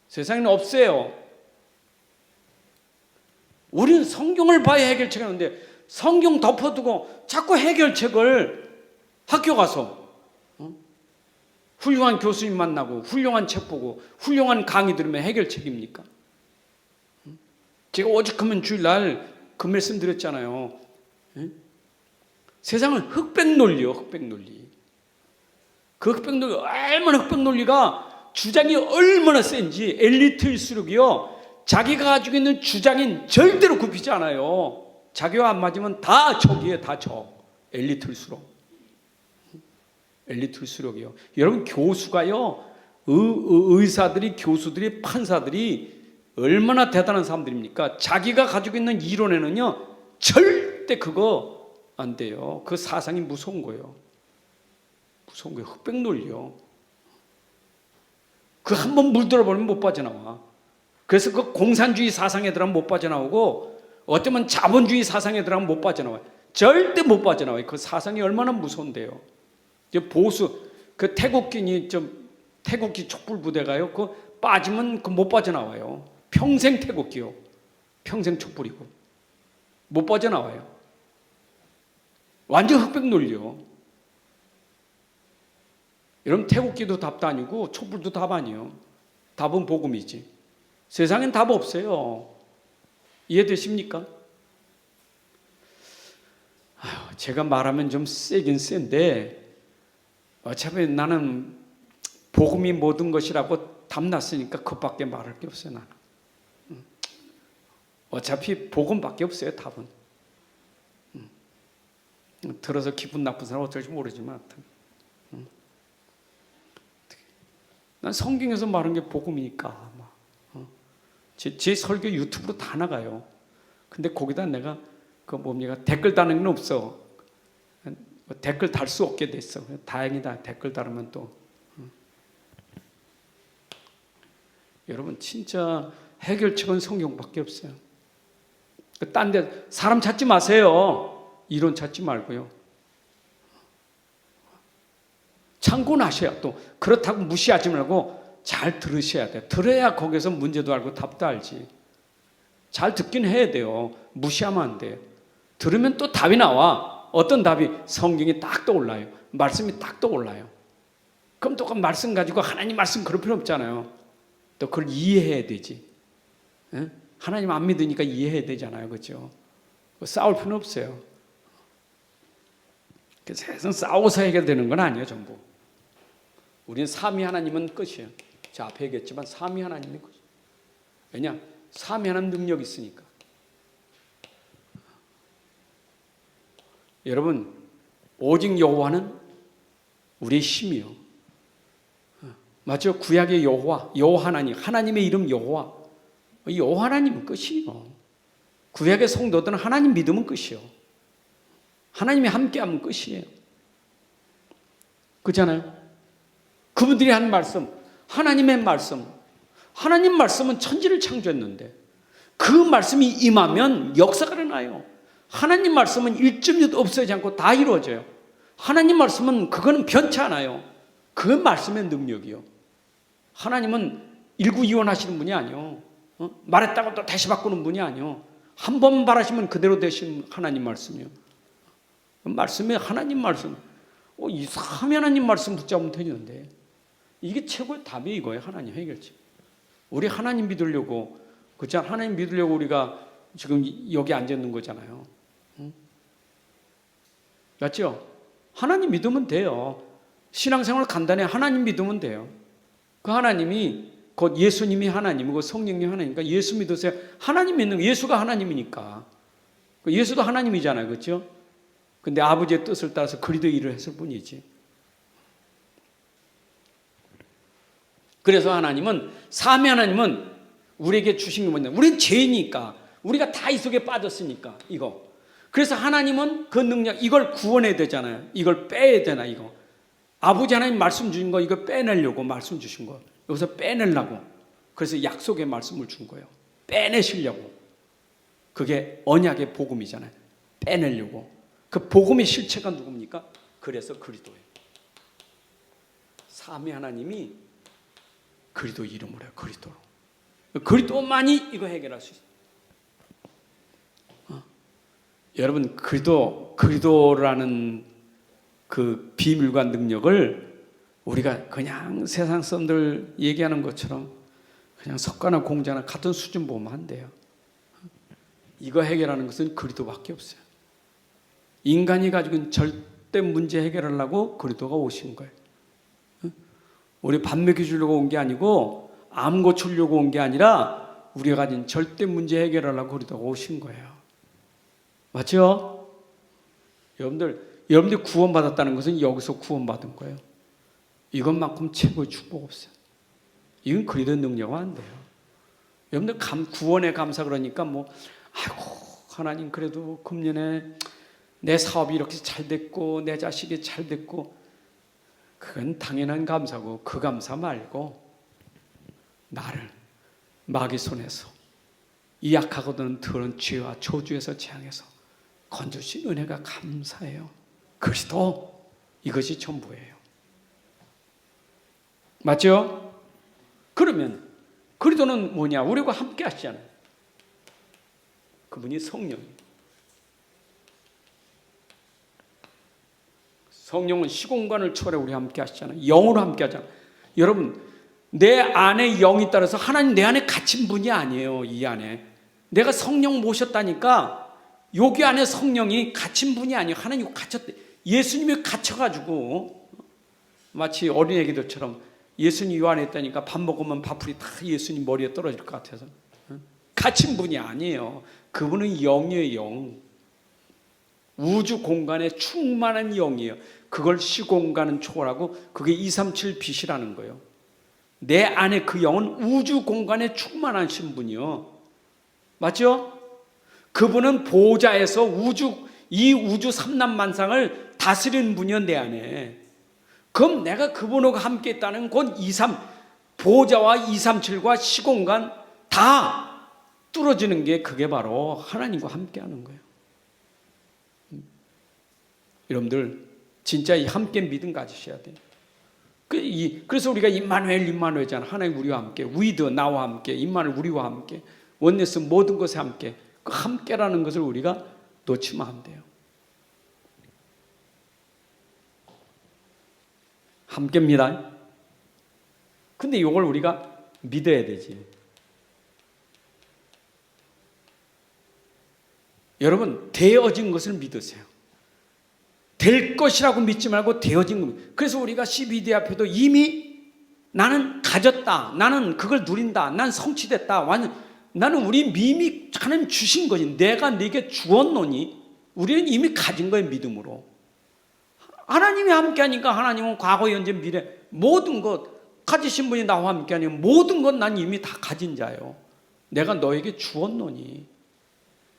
S1: 세상에는 없어요. 우리는 성경을 봐야 해결책이 나오는데 성경 덮어두고 자꾸 해결책을 학교 가서 훌륭한 교수님 만나고 훌륭한 책 보고 훌륭한 강의 들으면 해결책입니까? 제가 오죽하면 주일날 그 말씀 드렸잖아요. 세상은 흑백 논리요, 흑백 논리. 그 흑백 논리, 얼마나 흑백 논리가 주장이 얼마나 센지 엘리트일수록이요, 자기가 가지고 있는 주장인 절대로 굽히지 않아요. 자기와 안 맞으면 다 적이에요, 다 적. 엘리트일수록이요. 여러분, 교수가요, 의사들이, 교수들이, 판사들이 얼마나 대단한 사람들입니까? 자기가 가지고 있는 이론에는요, 절대 그거 안 돼요. 그 사상이 무서운 거예요. 무서운 거예요. 흑백 논리요. 그 한 번 물들어버리면 못 빠져나와. 그래서 그 공산주의 사상에 들어가면 못 빠져나오고, 어쩌면 자본주의 사상에 들어가면 못 빠져나와요. 절대 못 빠져나와요. 그 사상이 얼마나 무서운데요. 보수, 그 태국기 촛불부대가요, 그 빠지면 그 못 빠져나와요. 평생 태국기요. 평생 촛불이고. 못 빠져나와요. 완전 흑백 논리요. 여러분, 태국기도 답도 아니고 촛불도 답 아니에요. 답은 복음이지. 세상엔 답 없어요. 이해되십니까? 제가 말하면 좀 세긴 센데 어차피 나는 복음이 모든 것이라고 답났으니까 그밖에 말할 게 없어요. 나는 어차피 복음밖에 없어요. 답은. 들어서 기분 나쁜 사람 어떨지 모르지만 난 성경에서 말한 게 복음이니까 제 설교 유튜브로 다 나가요. 근데 거기다 내가 댓글 다는 건 없어. 댓글 달 수 없게 됐어. 다행이다. 댓글 달으면 또 여러분, 진짜 해결책은 성경밖에 없어요. 딴 데 사람 찾지 마세요. 이론 찾지 말고요. 참고하셔야, 또 그렇다고 무시하지 말고 잘 들으셔야 돼요. 들어야 거기서 문제도 알고 답도 알지. 잘 듣긴 해야 돼요. 무시하면 안 돼요. 들으면 또 답이 나와. 어떤 답이? 성경이 딱 떠올라요. 말씀이 딱 떠올라요. 그럼 또 그 말씀 가지고 하나님 말씀 그럴 필요 없잖아요. 또 그걸 이해해야 되지. 에? 하나님 안 믿으니까 이해해야 되잖아요. 그렇죠? 싸울 필요는 없어요. 세상 싸워서 해결되는 건 아니에요. 전부. 우리는 삼위 하나님은 끝이에요. 제가 앞에 얘기했지만 삼위 하나님이 끝이에요. 왜냐? 삼위 하나님 능력이 있으니까. 여러분, 오직 여호와는 우리의 힘이요. 맞죠? 구약의 여호와 하나님, 하나님의 이름 여호와. 여호와 하나님은 끝이에요. 구약의 성도들은 하나님 믿으면 끝이에요. 하나님이 함께하면 끝이에요. 그렇잖아요. 그분들이 한 말씀, 하나님의 말씀, 하나님 말씀은 천지를 창조했는데 그 말씀이 임하면 역사가 일어나요. 하나님 말씀은 1.1도 없어지지 않고 다 이루어져요. 하나님 말씀은 그거는 변치 않아요. 그 말씀의 능력이요. 하나님은 일구이원하시는 분이 아니요. 말했다고 또 다시 바꾸는 분이 아니요. 한 번 말하시면 그대로 되신 하나님 말씀이요. 말씀에 하나님 말씀, 이 삼위 하나님 말씀 붙잡으면 되는데 이게 최고의 답이 이거예요. 하나님 해결책. 우리 하나님 믿으려고, 그렇죠? 하나님 믿으려고 우리가 지금 여기 앉아 있는 거잖아요. 맞죠? 하나님 믿으면 돼요. 신앙생활 간단해. 하나님 믿으면 돼요. 그 하나님이 곧 예수님이 하나님이고 성령님 하나님이니까 예수 믿으세요. 하나님 믿는 거, 예수가 하나님이니까. 예수도 하나님이잖아요. 그렇죠? 근데 아버지의 뜻을 따라서 그리도 일을 했을 뿐이지. 그래서 하나님은, 삼위 하나님은 우리에게 주신 게 뭐냐? 우리는 죄니까. 우리가 다 이 속에 빠졌으니까, 이거. 그래서 하나님은 그 능력, 이걸 구원해야 되잖아요. 이걸 빼야 되나, 이거. 아버지 하나님 말씀 주신 거, 이거 빼내려고 말씀 주신 거. 여기서 빼내려고. 그래서 약속의 말씀을 준 거예요. 빼내시려고. 그게 언약의 복음이잖아요. 빼내려고. 그 복음의 실체가 누굽니까? 그래서 그리스도예요. 삼위 하나님이 그리스도 이름으로 해요. 그리스도로. 그리스도만이 이거 해결할 수 있어요. 여러분, 그리스도라는 그 비밀과 능력을 우리가 그냥 세상 사람들 얘기하는 것처럼 그냥 석가나 공자나 같은 수준 보면 안 돼요. 이거 해결하는 것은 그리스도밖에 없어요. 인간이 가지고 있는 절대 문제 해결하려고 그리스도가 오신 거예요. 우리 밥 먹여주려고 온 게 아니고 암 고치려고 온 게 아니라 우리가 가진 절대 문제 해결하려고 그리스도가 오신 거예요. 맞죠? 여러분들 구원받았다는 것은 여기서 구원받은 거예요. 이것만큼 최고의 축복 없어요. 이건 그리스도의 능력은 안 돼요. 여러분들 구원에 감사 그러니까 아이고 하나님 그래도 금년에 내 사업이 이렇게 잘 됐고 내 자식이 잘 됐고 그건 당연한 감사고 그 감사 말고 나를 마귀 손에서 이 약하거든 더러운 죄와 저주에서 재앙해서 건져주신 은혜가 감사해요. 그리스도 이것이 전부예요. 맞죠? 그러면 그리스도는 뭐냐? 우리와 함께 하시잖아요. 그분이 성령이에요. 성령은 시공간을 초월해 우리와 함께 하시잖아요. 영으로 함께 하잖아요. 여러분, 내 안에 영이 따라서 하나님 내 안에 갇힌 분이 아니에요. 이 안에 내가 성령 모셨다니까 여기 안에 성령이 갇힌 분이 아니에요. 하나님 갇혔대. 예수님이 갇혀가지고 마치 어린애기들처럼 예수님 요 안에 있다니까 밥 먹으면 밥풀이 다 예수님 머리에 떨어질 것 같아서 갇힌 분이 아니에요. 그분은 영이에요. 영. 우주 공간에 충만한 영이에요. 그걸 시공간은 초월하고 그게 237 빛이라는 거예요. 내 안에 그 영은 우주 공간에 충만하신 분이요. 맞죠? 그분은 보좌에서 이 우주 삼란만상을 다스리는 분이요. 내 안에. 그럼 내가 그분하고 함께 있다는 건 보좌와 237과 시공간 다 뚫어지는 게 그게 바로 하나님과 함께 하는 거예요. 여러분들 진짜 이 함께 믿음 가지셔야 돼요. 그래서 우리가 임마누엘잖아. 하나님 우리와 함께, 위드 나와 함께, 임마누엘 우리와 함께, 원네스 모든 것에 함께. 그 함께라는 것을 우리가 놓치면 안 돼요. 함께입니다. 근데 이걸 우리가 믿어야 되지. 여러분, 되어진 것을 믿으세요. 될 것이라고 믿지 말고 되어진 겁니다. 그래서 우리가 12대 앞에도 이미 나는 가졌다. 나는 그걸 누린다. 난 성취됐다. 나는 우리 이미 하나님 주신 거지. 내가 네게 주었노니 우리는 이미 가진 거예요. 믿음으로. 하나님이 함께하니까 하나님은 과거, 현재, 미래 모든 것 가지신 분이 나와 함께하니 모든 것 난 이미 다 가진 자예요. 내가 너에게 주었노니.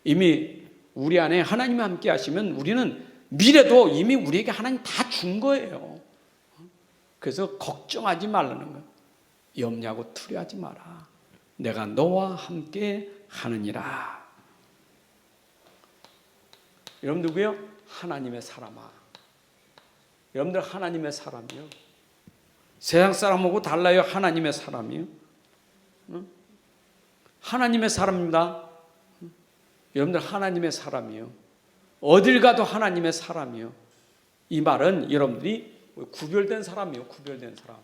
S1: 이미 우리 안에 하나님이 함께 하시면 우리는 미래도 이미 우리에게 하나님 다 준 거예요. 그래서 걱정하지 말라는 거예요. 염려하고 두려워하지 마라. 내가 너와 함께 하느니라. 여러분 누구요? 하나님의 사람아. 여러분들 하나님의 사람이요. 세상 사람하고 달라요. 하나님의 사람이요. 하나님의 사람입니다. 여러분들 하나님의 사람이요. 어딜 가도 하나님의 사람이요. 이 말은 여러분들이 구별된 사람이요. 구별된 사람.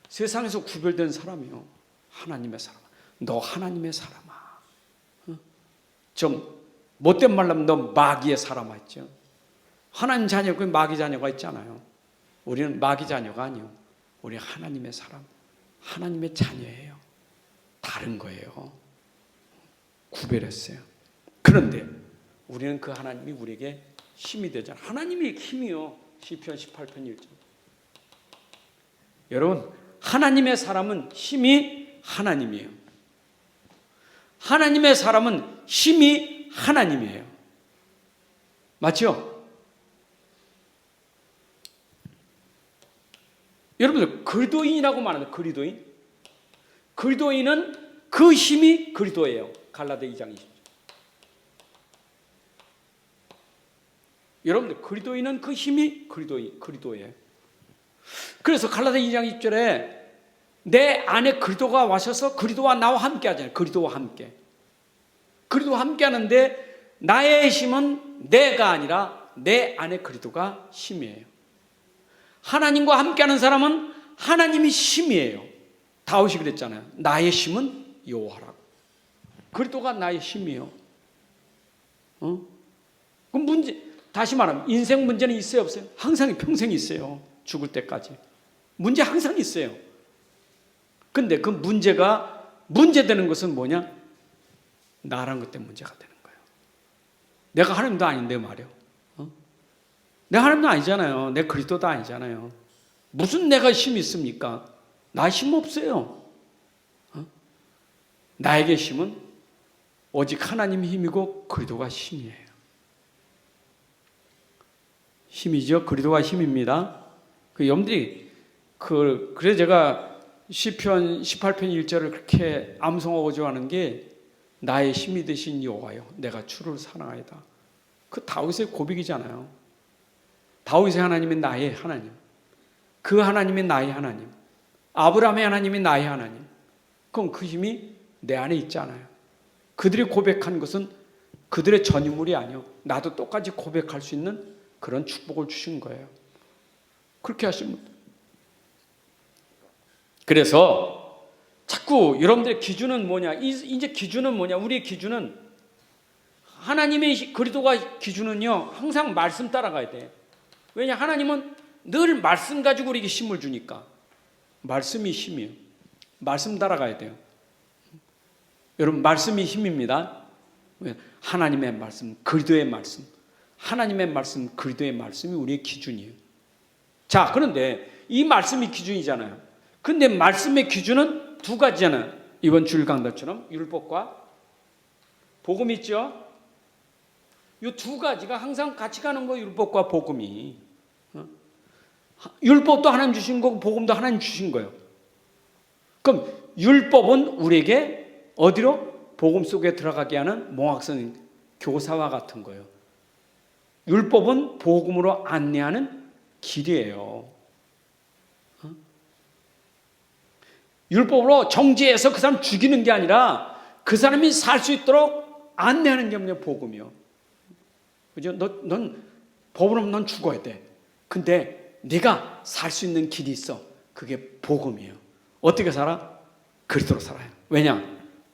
S1: 세상에서 구별된 사람이요. 하나님의 사람. 너 하나님의 사람아. 좀 못된 말로 하면 너 마귀의 사람아 있죠. 하나님 자녀, 그 마귀 자녀가 있잖아요. 우리는 마귀 자녀가 아니요. 우리 하나님의 사람, 하나님의 자녀예요. 다른 거예요. 구별했어요. 그런데 우리는 그 하나님이 우리에게 힘이 되잖아요. 하나님이 힘이요. 시편 18편 1절. 여러분, 하나님의 사람은 힘이 하나님이에요. 하나님의 사람은 힘이 하나님이에요. 맞죠? 여러분들 그리스도인이라고 말하는 그리스도인. 그리스도인은 그 힘이 그리스도예요. 갈라디아 2장 20절. 여러분들 그리스도인은 그 힘이 그리스도예요. 그래서 갈라디아 2장 20절에 내 안에 그리스도가 와셔서 그리스도와 나와 함께 하잖아요. 그리스도와 함께. 그리스도와 함께 하는데 나의 힘은 내가 아니라 내 안에 그리스도가 힘이에요. 하나님과 함께하는 사람은 하나님이 힘이에요. 다윗이 그랬잖아요. 나의 힘은 여호와라고. 그리스도가 나의 힘이요. 그럼 다시 말하면 인생 문제는 있어요, 없어요? 항상 평생 있어요. 죽을 때까지. 문제 항상 있어요. 근데 그 문제되는 것은 뭐냐? 나란 것 때문에 문제가 되는 거예요. 내가 하나님도 아닌데 말이요. 내가 하나님도 아니잖아요. 내 그리스도도 아니잖아요. 무슨 내가 힘이 있습니까? 나 힘 없어요. 나에게 힘은 오직 하나님의 힘이고 그리스도가 힘이에요. 힘이죠. 그리스도가 힘입니다. 여러분들이 그래서 제가 시편 18편 1절을 그렇게 암송하고 좋아하는 게 나의 힘이 되신 여호와여 내가 주를 사랑하이다. 그 다윗의 고백이잖아요. 다윗의 하나님은 나의 하나님. 그 하나님이 나의 하나님. 아브라함의 하나님이 나의 하나님. 그럼 그 힘이 내 안에 있잖아요. 그들이 고백한 것은 그들의 전유물이 아니요. 나도 똑같이 고백할 수 있는 그런 축복을 주신 거예요. 그렇게 하시면. 그래서 자꾸 여러분들의 기준은 뭐냐? 이제 기준은 뭐냐? 우리의 기준은 하나님의 그리스도가 기준은요. 항상 말씀 따라가야 돼. 왜냐? 하나님은 늘 말씀 가지고 우리에게 힘을 주니까. 말씀이 힘이에요. 말씀 따라가야 돼요. 여러분 말씀이 힘입니다. 하나님의 말씀, 그리스도의 말씀. 하나님의 말씀, 그리스도의 말씀이 우리의 기준이에요. 자, 그런데 이 말씀이 기준이잖아요. 근데 말씀의 기준은 두 가지잖아요. 이번 주일 강단처럼 율법과 복음 있죠? 이 두 가지가 항상 같이 가는 거예요. 율법과 복음이. 율법도 하나님 주신 거고 복음도 하나님 주신 거예요. 그럼 율법은 우리에게 어디로? 복음 속에 들어가게 하는 몽학성 교사와 같은 거예요. 율법은 복음으로 안내하는 길이에요. 율법으로 정죄해서 그 사람 죽이는 게 아니라 그 사람이 살 수 있도록 안내하는 게 뭐냐? 복음이요. 그죠? 넌 법으로 넌 죽어야 돼. 근데 네가 살 수 있는 길이 있어. 그게 복음이에요. 어떻게 살아? 그리스도로 살아요. 왜냐?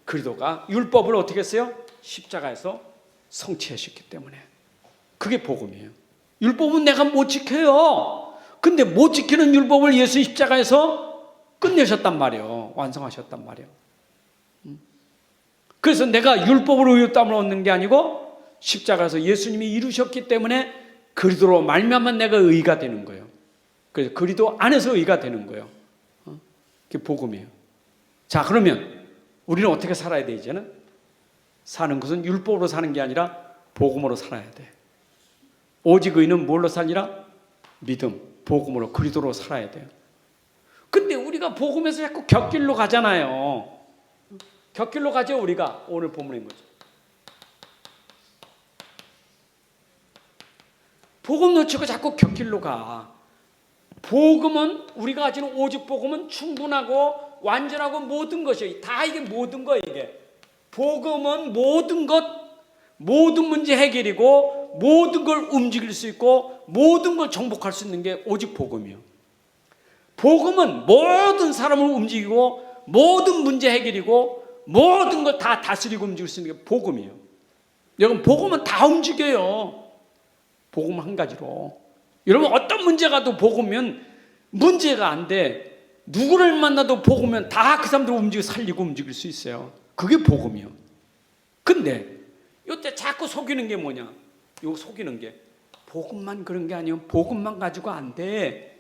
S1: 그리스도가 율법을 어떻게 했어요? 십자가에서 성취하셨기 때문에. 그게 복음이에요. 율법은 내가 못 지켜요. 근데 못 지키는 율법을 예수 십자가에서 끝내셨단 말이에요. 완성하셨단 말이에요. 그래서 내가 율법으로 의롭다함을 얻는 게 아니고 십자가에서 예수님이 이루셨기 때문에 그리스도로 말미암아 내가 의가 되는 거예요. 그래서 그리스도 안에서 의가 되는 거예요. 그게 복음이에요. 자, 그러면 우리는 어떻게 살아야 돼? 이제는 사는 것은 율법으로 사는 게 아니라 복음으로 살아야 돼. 오직 의는 뭘로 살리라? 믿음, 복음으로 그리스도로 살아야 돼요. 근데 우리가 복음에서 자꾸 곁길로 가잖아요. 곁길로 가죠. 우리가 오늘 본문인 거죠. 복음 놓치고 자꾸 곁길로 가. 복음은, 우리가 가지는 오직 복음은 충분하고 완전하고 모든 것이에요. 다 이게 모든 거예요. 이게 복음은 모든 것, 모든 문제 해결이고 모든 걸 움직일 수 있고 모든 걸 정복할 수 있는 게 오직 복음이에요. 복음은 모든 사람을 움직이고 모든 문제 해결이고 모든 걸 다 다스리고 움직일 수 있는 게 복음이에요. 여러분, 복음은 다 움직여요. 복음 한 가지로. 여러분, 어떤 문제가 또 복음이면 문제가 안 돼. 누구를 만나도 복음이면 다 그 사람들 움직여 살리고 움직일 수 있어요. 그게 복음이에요. 근데 이때 자꾸 속이는 게 뭐냐? 요 속이는 게 복음만 그런 게 아니에요. 복음만 가지고 안 돼.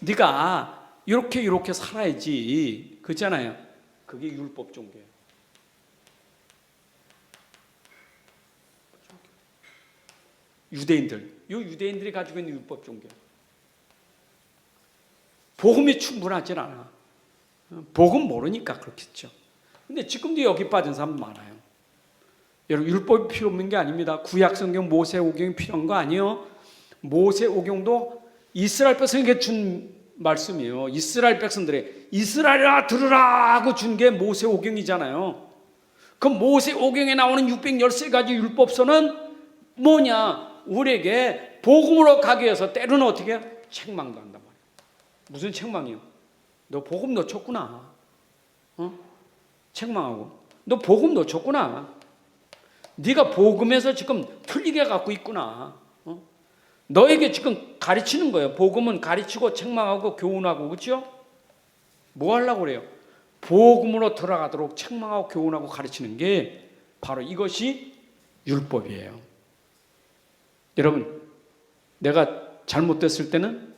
S1: 네가 이렇게 살아야지. 그렇잖아요. 그게 율법 종교예요. 유대인들이 가지고 있는 율법 종교. 복음이 충분하진 않아. 복음 모르니까 그렇겠죠. 근데 지금도 여기 빠진 사람 많아요. 여러분, 율법이 필요 없는 게 아닙니다. 구약 성경 모세 오경이 필요한 거 아니에요. 모세 오경도 이스라엘 백성에게 준 말씀이에요. 이스라엘 백성들의 이스라엘아 들으라 하고 준 게 모세 오경이잖아요. 그 모세 오경에 나오는 613가지 율법서는 뭐냐? 우리에게 복음으로 가기 위해서 때로는 어떻게 해요? 책망도 한단 말이에요. 무슨 책망이요? 너 복음 놓쳤구나. 책망하고 너 복음 놓쳤구나. 네가 복음에서 지금 틀리게 갖고 있구나. 너에게 지금 가르치는 거예요. 복음은 가르치고 책망하고 교훈하고, 그렇죠? 뭐 하려고 그래요? 복음으로 들어가도록 책망하고 교훈하고 가르치는 게 바로 이것이 율법이에요. 여러분, 내가 잘못됐을 때는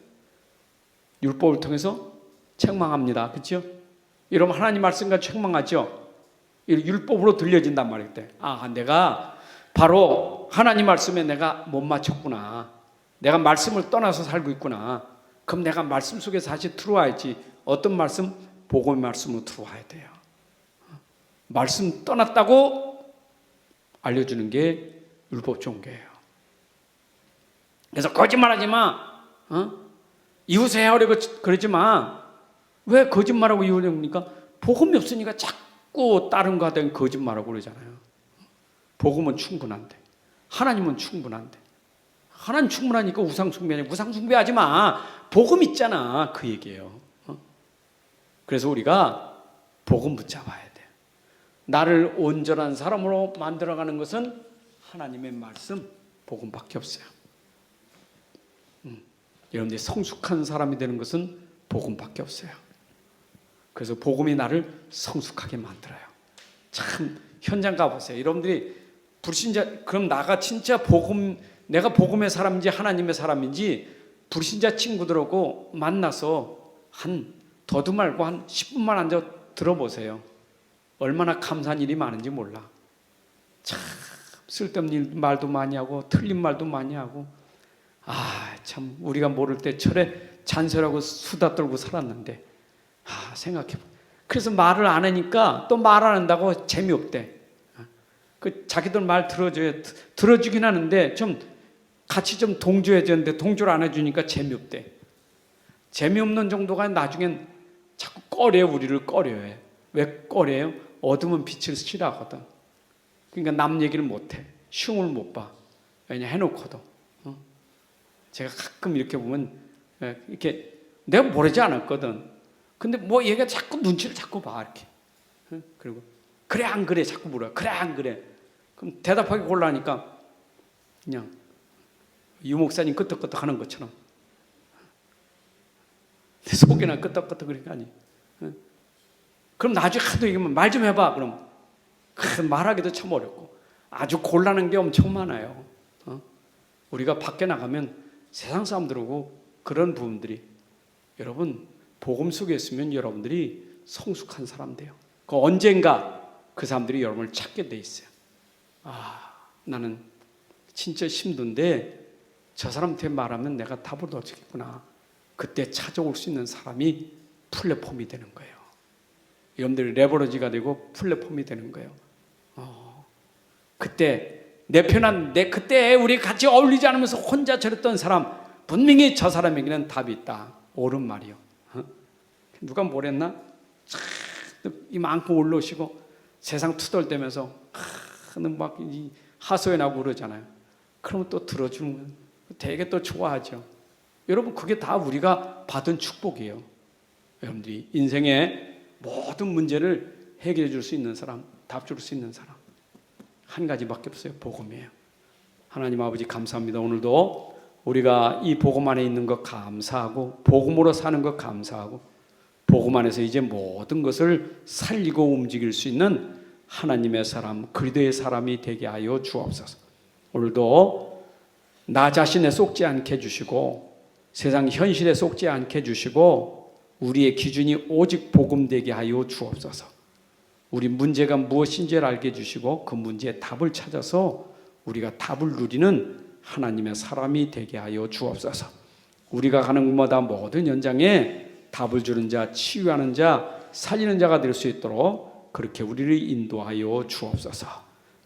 S1: 율법을 통해서 책망합니다. 그렇죠? 여러분, 하나님 말씀과 책망하죠? 율법으로 들려진단 말이에요. 내가 바로 하나님 말씀에 내가 못 맞췄구나. 내가 말씀을 떠나서 살고 있구나. 그럼 내가 말씀 속에 다시 들어와야지. 어떤 말씀? 복음의 말씀으로 들어와야 돼요. 말씀 떠났다고 알려주는 게 율법 종교예요. 그래서 거짓말하지 마. 이웃에 헤아려고 그러지 마. 왜 거짓말하고 이웃합니까? 복음이 없으니까 자꾸 다른 거 하다가 거짓말하고 그러잖아요. 복음은 충분한데, 하나님은 충분한데, 하나님 충분하니까 우상 숭배하냐? 우상 숭배하지 마. 복음 있잖아. 그 얘기예요. 그래서 우리가 복음 붙잡아야 돼. 나를 온전한 사람으로 만들어가는 것은 하나님의 말씀, 복음밖에 없어요. 여러분들이 성숙한 사람이 되는 것은 복음밖에 없어요. 그래서 복음이 나를 성숙하게 만들어요. 참 현장 가보세요. 여러분들이 불신자, 그럼 나가 진짜 내가 복음의 사람인지 하나님의 사람인지 불신자 친구들하고 만나서 더도 말고 한 10분만 앉아 들어보세요. 얼마나 감사한 일이 많은지 몰라. 참 쓸데없는 말도 많이 하고 틀린 말도 많이 하고, 참 우리가 모를 때 철에 잔소리하고 수다 떨고 살았는데, 생각해봐. 그래서 말을 안 하니까 또 말 안 한다고 재미없대. 자기들 말 들어주긴 하는데 좀 같이 좀 동조해야 되는데 동조를 안 해주니까 재미없대. 재미없는 정도가 나중엔 자꾸 꺼려요. 우리를 꺼려해. 왜 꺼려요? 어둠은 빛을 싫어하거든. 그러니까 남 얘기를 못해. 흉을 못 봐. 왜냐, 해놓고도. 제가 가끔 이렇게 보면 이렇게 내가 모르지 않았거든. 근데 뭐 얘가 자꾸 눈치를 자꾸 봐 이렇게. 그리고 그래 안 그래 자꾸 물어. 그래 안 그래. 그럼 대답하기 곤란하니까 그냥 유 목사님 끄떡끄떡 하는 것처럼 내 속이나 끄떡끄떡 그러니까 아니. 그럼 나중에 하도 얘기하면 말 좀 해봐. 그럼 말하기도 참 어렵고 아주 곤란한 게 엄청 많아요. 우리가 밖에 나가면 세상 사람들하고 그런 부분들이, 여러분 복음 속에 있으면 여러분들이 성숙한 사람 돼요. 그 언젠가 그 사람들이 여러분을 찾게 돼 있어요. 나는 진짜 힘든데 저 사람한테 말하면 내가 답을 얻겠구나. 그때 찾아올 수 있는 사람이 플랫폼이 되는 거예요. 여러분들이 레버러지가 되고 플랫폼이 되는 거예요. 그때 내 편한 그때 우리 같이 어울리지 않으면서 혼자 저랬던 사람, 분명히 저 사람에게는 답이 있다. 옳은 말이요. 누가 뭐랬나? 이만큼 올라오시고 세상 투덜대면서 막 하소연하고 그러잖아요. 그러면 또 들어주는 거예요. 되게 또 좋아하죠. 여러분, 그게 다 우리가 받은 축복이에요. 여러분들이 인생의 모든 문제를 해결해 줄 수 있는 사람, 답 줄 수 있는 사람 한 가지밖에 없어요. 복음이에요. 하나님 아버지 감사합니다. 오늘도 우리가 이 복음 안에 있는 것 감사하고 복음으로 사는 것 감사하고 복음 안에서 이제 모든 것을 살리고 움직일 수 있는 하나님의 사람, 그리스도의 사람이 되게 하여 주옵소서. 오늘도 나 자신에 속지 않게 해주시고 세상 현실에 속지 않게 해주시고 우리의 기준이 오직 복음 되게 하여 주옵소서. 우리 문제가 무엇인지를 알게 해주시고 그 문제의 답을 찾아서 우리가 답을 누리는 하나님의 사람이 되게 하여 주옵소서. 우리가 가는 곳마다 모든 현장에 답을 주는 자, 치유하는 자, 살리는 자가 될 수 있도록 그렇게 우리를 인도하여 주옵소서.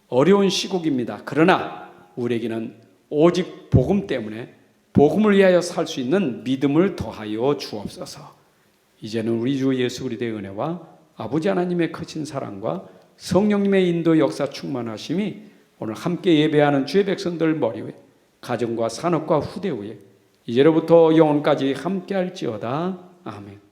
S1: 어려운 시국입니다. 그러나 우리에게는 오직 복음 때문에 복음을 위하여 살 수 있는 믿음을 더하여 주옵소서. 이제는 우리 주 예수 그리스도의 은혜와 아버지 하나님의 크신 사랑과 성령님의 인도 역사 충만하심이 오늘 함께 예배하는 주의 백성들 머리 위에 가정과 산업과 후대 위에 이제로부터 영원까지 함께 할지어다. 아멘.